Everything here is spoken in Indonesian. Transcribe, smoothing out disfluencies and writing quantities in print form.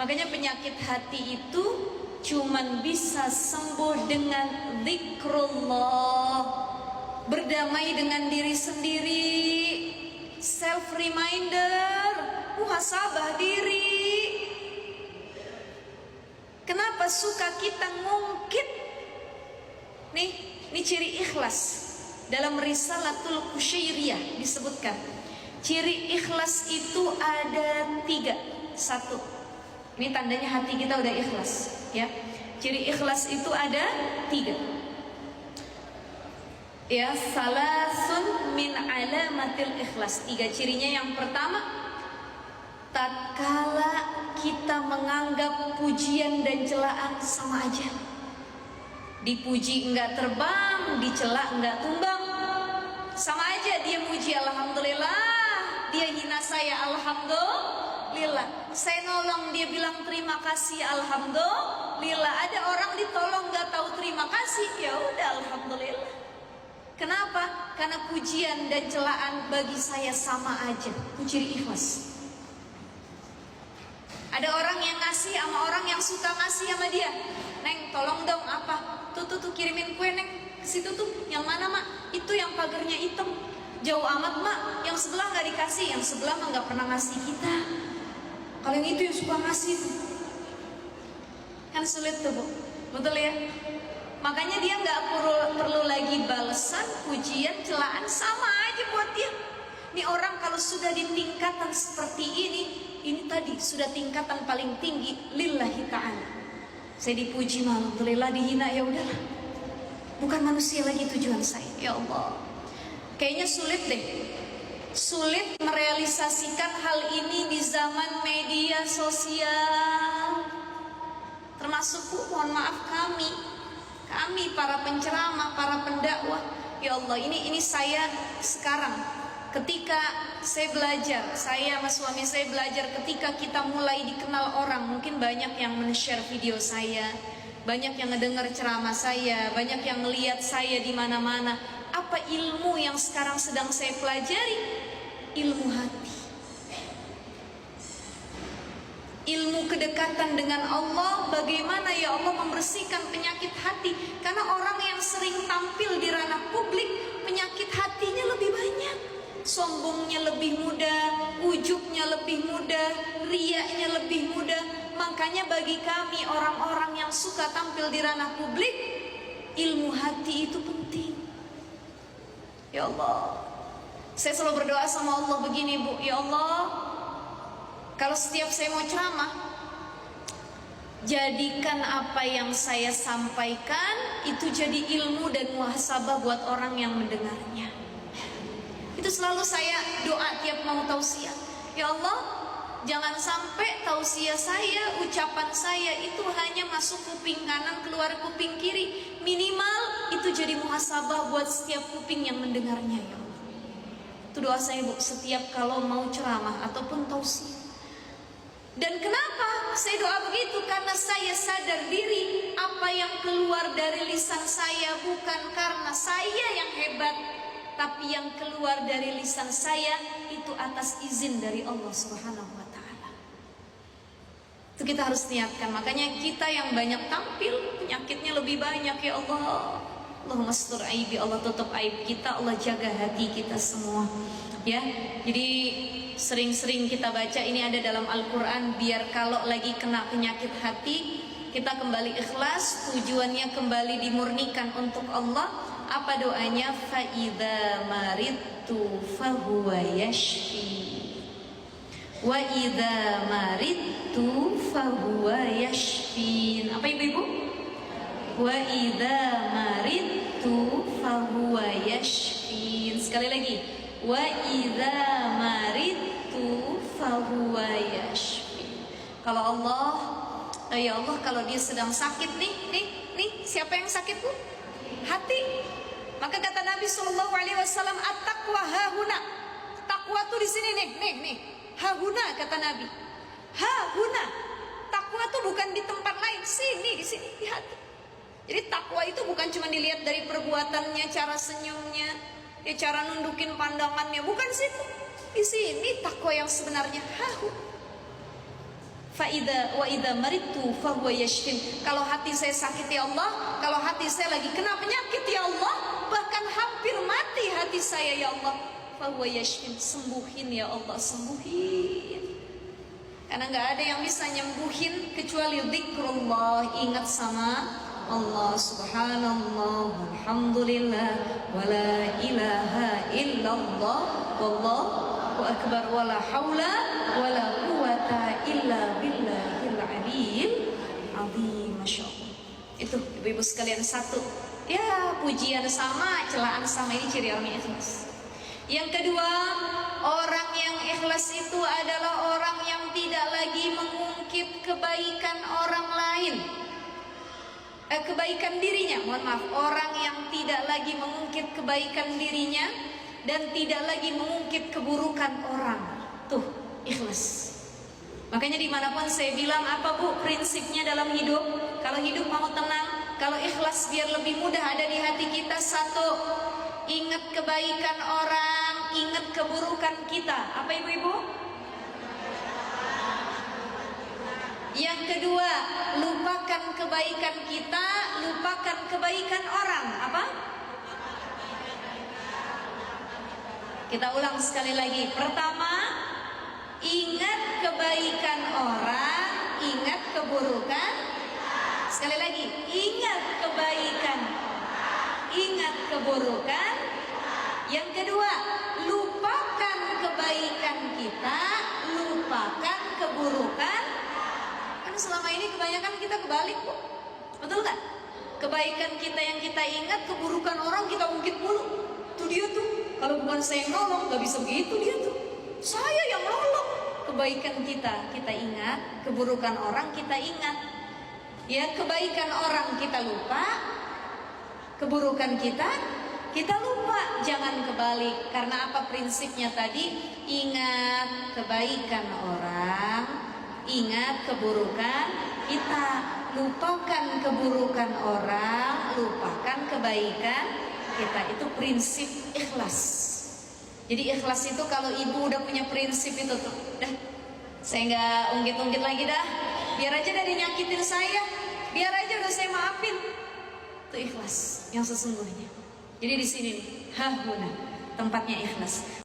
Makanya penyakit hati itu cuman bisa sembuh dengan zikrullah, berdamai dengan diri sendiri, self reminder, muhasabah diri. Kenapa suka kita ngungkit? Nih, ini ciri ikhlas. Dalam Risalatul Qusyairiyah disebutkan, ciri ikhlas itu ada 3. 1, ini tandanya hati kita udah ikhlas, ya. Ciri ikhlas itu ada 3. Ya, salasun min alamatil ikhlas. 3 cirinya. Yang pertama, tatkala kita menganggap pujian dan celaan sama aja. Dipuji enggak terbang, dicela enggak tumbang, sama aja. Dia muji alhamdulillah, dia hina saya alhamdulillah. Saya nolong dia bilang terima kasih alhamdulillah. Ada orang ditolong enggak tahu terima kasih, ya udah alhamdulillah. Kenapa? Karena pujian dan celaan bagi saya sama aja. Itu ciri ikhlas. Ada orang yang ngasih sama orang yang suka ngasih sama dia. Neng, tolong dong apa? Tuh kirimin kue neng ke situ tuh. Yang mana mak? Itu yang pagarnya hitam. Jauh amat mak. Yang sebelah nggak dikasih. Yang sebelah mah nggak pernah ngasih kita. Kalau yang itu yang suka ngasih tuh. Kan sulit tuh bu. Betul ya? Makanya dia nggak perlu lagi balasan, pujian, celaan, sama aja buat dia. Ini orang kalau sudah di tingkatan seperti ini tadi sudah tingkatan paling tinggi lillahi ta'ala. Saya dipuji alhamdulillah, dihina ya udahlah. Bukan manusia lagi tujuan saya. Ya Allah. Kayaknya sulit deh. Sulit merealisasikan hal ini di zaman media sosial. Termasuk mohon maaf kami para penceramah, para pendakwah. Ya Allah, ini saya sekarang ketika saya belajar, saya sama suami saya belajar, ketika kita mulai dikenal orang, mungkin banyak yang men-share video saya, banyak yang ngedengar ceramah saya, banyak yang ngelihat saya di mana-mana. Apa ilmu yang sekarang sedang saya pelajari? Ilmu hati. Ilmu kedekatan dengan Allah, bagaimana ya Allah membersihkan penyakit hati. Karena orang yang sering tampil di ranah publik, penyakit hatinya lebih banyak. Sombongnya lebih mudah, ujubnya lebih mudah, riaknya lebih mudah. Makanya bagi kami orang-orang yang suka tampil di ranah publik, ilmu hati itu penting. Ya Allah, saya selalu berdoa sama Allah begini bu, ya Allah, kalau setiap saya mau ceramah, jadikan apa yang saya sampaikan itu jadi ilmu dan muhasabah buat orang yang mendengarnya. Itu selalu saya doa tiap mau tausiah. Ya Allah, jangan sampai tausiah saya, ucapan saya itu hanya masuk kuping kanan, keluar kuping kiri. Minimal itu jadi muhasabah buat setiap kuping yang mendengarnya. Ya Allah, itu doa saya bu, setiap kalau mau ceramah ataupun tausiah. Dan kenapa saya doa begitu? Karena saya sadar diri, apa yang keluar dari lisan saya bukan karena saya yang hebat, tapi yang keluar dari lisan saya itu atas izin dari Allah Subhanahu wa Ta'ala. Itu kita harus niatkan. Makanya kita yang banyak tampil, penyakitnya lebih banyak. Ya Allah, Allahumma astur aibi, Allah tutup aib kita, Allah jaga hati kita semua. Ya, jadi sering-sering kita baca ini ada dalam Al-Quran, biar kalau lagi kena penyakit hati, kita kembali ikhlas, tujuannya kembali dimurnikan untuk Allah. Apa doanya? Fa'idha maridtu fahuwa yashfi, wa idha maridtu fahuwa yashfin. Apa ibu-ibu? Wa idha maridtu fahuwa yashfin. Sekali lagi, wa idza maridtu fahuwa yashfi. Kalau Allah, ya Allah, kalau dia sedang sakit nih, siapa yang sakit bu? Hati. Maka kata Nabi SAW, at-taqwa hahuna. Takwa tuh di sini nih. Hahuna kata Nabi. Hahuna. Takwa tuh bukan di tempat lain, di sini di hati. Jadi takwa itu bukan cuma dilihat dari perbuatannya, cara senyumnya, ya cara nundukin pandangannya, bukan situ. Di sini takwa yang sebenarnya. wa idza maridtu fahuwa yashfin. Kalau hati saya sakit ya Allah, kalau hati saya lagi kena penyakit ya Allah, bahkan hampir mati hati saya ya Allah, fahuwa yashfin, sembuhin ya Allah, sembuhin. Karena nggak ada yang bisa nyembuhin kecuali zikrullah, ingat sama Allah. Subhanallah, alhamdulillah, wala ilaha illallah, wallahu akbar, wala haula wala quwata illa billahil aliyyil azim. Masya Allah. Itu ibu-ibu sekalian, satu ya, pujian sama, celaan sama, ini ciri orang yang ikhlas. Yang kedua, orang yang ikhlas itu adalah orang yang tidak lagi mengungkit kebaikan orang lain, kebaikan dirinya, mohon maaf, orang yang tidak lagi mengungkit kebaikan dirinya dan tidak lagi mengungkit keburukan orang. Tuh, ikhlas. Makanya dimanapun saya bilang, apa Bu prinsipnya dalam hidup? Kalau hidup mau tenang, kalau ikhlas biar lebih mudah ada di hati kita, satu, ingat kebaikan orang, ingat keburukan kita. Apa ibu-ibu? Yang kedua, lupakan kebaikan kita, lupakan kebaikan orang. Apa? Kita ulang sekali lagi. Pertama, ingat kebaikan orang, ingat keburukan. Sekali lagi, ingat kebaikan, ingat keburukan. Yang kedua, lupakan kebaikan kita, lupakan keburukan. Kan selama ini kebanyakan kita kebalik, kok. Betul kan? Kebaikan kita yang kita ingat, keburukan orang kita ungkit mulu. Tuh dia tuh, kalau bukan saya yang nolong, gak bisa begitu dia tuh. Saya yang nolong. Kebaikan kita ingat, keburukan orang kita ingat. Ya, kebaikan orang kita lupa, keburukan kita lupa. Jangan kebalik. Karena apa prinsipnya tadi? Ingat kebaikan orang, ingat keburukan kita. Lupakan keburukan orang, lupakan kebaikan kita. Itu prinsip ikhlas. Jadi ikhlas itu kalau ibu udah punya prinsip itu tuh, dah, saya nggak ungkit-ungkit lagi dah. Biar aja dari nyakitin saya, biar aja udah saya maafin. Itu ikhlas yang sesungguhnya. Jadi di sini nih, hahuna, tempatnya ikhlas.